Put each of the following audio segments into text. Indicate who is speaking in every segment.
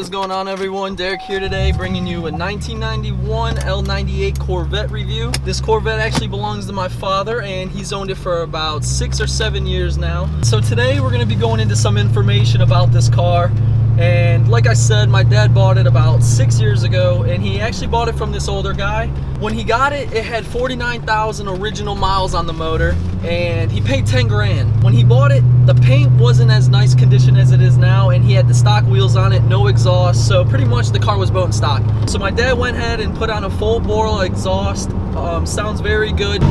Speaker 1: What's going on, everyone? Derek here today, bringing you a 1991 L98 Corvette review. This Corvette actually belongs to my father, and he's owned it for about 6 or 7 years now. So today we're going to be going into some information about this car. And like I said, my dad bought it about 6 years ago, and he actually bought it from this older guy. When he got it, it had 49,000 original miles on the motor, and he paid 10 grand. When he bought it, the paint wasn't as nice condition as it is now, and he had the stock wheels on it, no exhaust, so pretty much the car was bone stock. So my dad went ahead and put on a full bore exhaust. Sounds very good.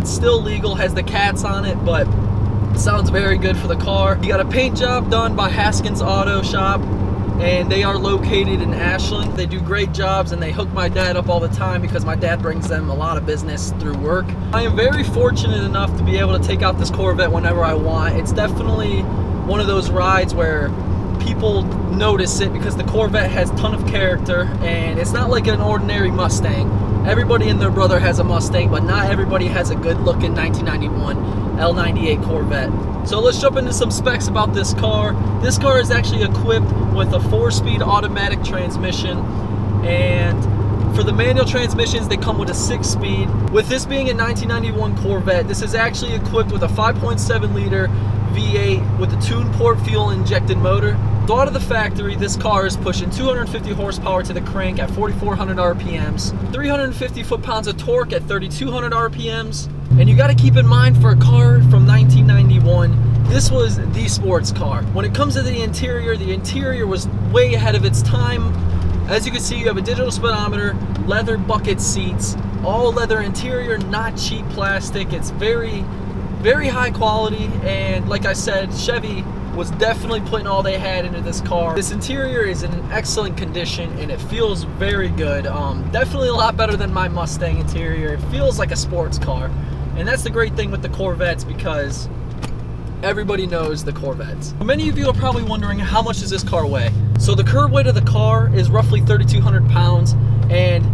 Speaker 1: Still legal, has the cats on it, but sounds very good for the car. You got a paint job done by Haskins Auto Shop, and they are located in Ashland. They do great jobs, and they hook my dad up all the time because my dad brings them a lot of business through work. I am very fortunate enough to be able to take out this Corvette whenever I want. It's definitely one of those rides where people notice it because the Corvette has a ton of character, and it's not like an ordinary Mustang. Everybody and their brother has a Mustang, but not everybody has a good-looking 1991 L98 Corvette. So let's jump into some specs about this car. This car is actually equipped with a 4-speed automatic transmission, and for the manual transmissions, they come with a 6-speed. With this being a 1991 Corvette, this is actually equipped with a 5.7-liter V8 with a tuned port fuel injected motor. So out of the factory, this car is pushing 250 horsepower to the crank at 4,400 RPMs, 350 foot-pounds of torque at 3,200 RPMs. And you got to keep in mind, for a car from 1991, this was the sports car. When it comes to the interior was way ahead of its time. As you can see, you have a digital speedometer, leather bucket seats, all leather interior, not cheap plastic. It's very, very high quality, and like I said, Chevy was definitely putting all they had into this car. This interior is in an excellent condition, and it feels very good. Definitely a lot better than my Mustang interior. It feels like a sports car, and that's the great thing with the Corvettes, because everybody knows the Corvettes. Many of you are probably wondering, how much does this car weigh? So the curb weight of the car is roughly 3,200 pounds, and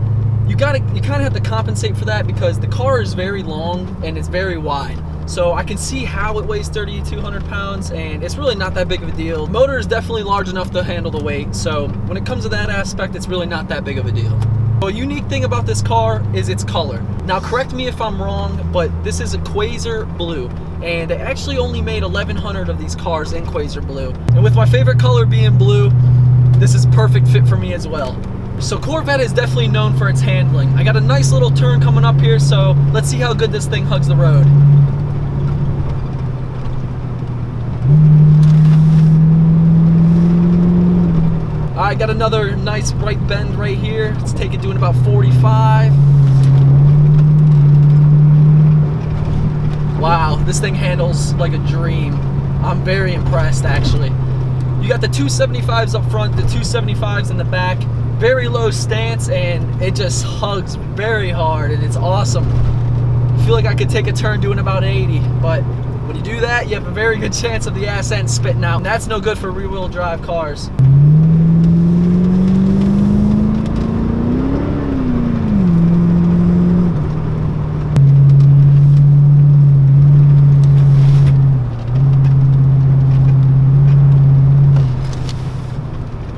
Speaker 1: you kind of have to compensate for that because the car is very long and it's very wide. So I can see how it weighs 3,200 pounds, and it's really not that big of a deal. The motor is definitely large enough to handle the weight, so when it comes to that aspect, it's really not that big of a deal. A unique thing about this car is its color. Now correct me if I'm wrong, but this is a Quasar Blue, and they actually only made 1,100 of these cars in Quasar Blue. And with my favorite color being blue, this is perfect fit for me as well. So Corvette is definitely known for its handling. I got a nice little turn coming up here, so let's see how good this thing hugs the road. I got another nice right bend right here. Let's take it doing about 45. Wow, this thing handles like a dream. I'm very impressed, actually. You got the 275s up front, the 275s in the back. Very low stance, and it just hugs very hard, and it's awesome. I feel like I could take a turn doing about 80, but when you do that, you have a very good chance of the ass end spitting out. And that's no good for rear-wheel drive cars.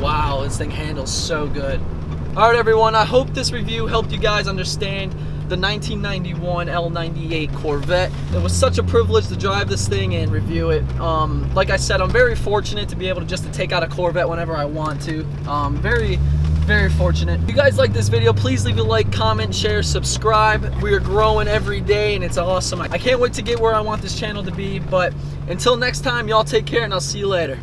Speaker 1: Wow, this thing handles so good. All right, everyone, I hope this review helped you guys understand the 1991 L98 Corvette. It was such a privilege to drive this thing and review it. Like I said, I'm very fortunate to be able to just take out a Corvette whenever I want to. Very, very fortunate. If you guys like this video, please leave a like, comment, share, subscribe. We are growing every day, and it's awesome. I can't wait to get where I want this channel to be, but until next time, y'all take care, and I'll see you later.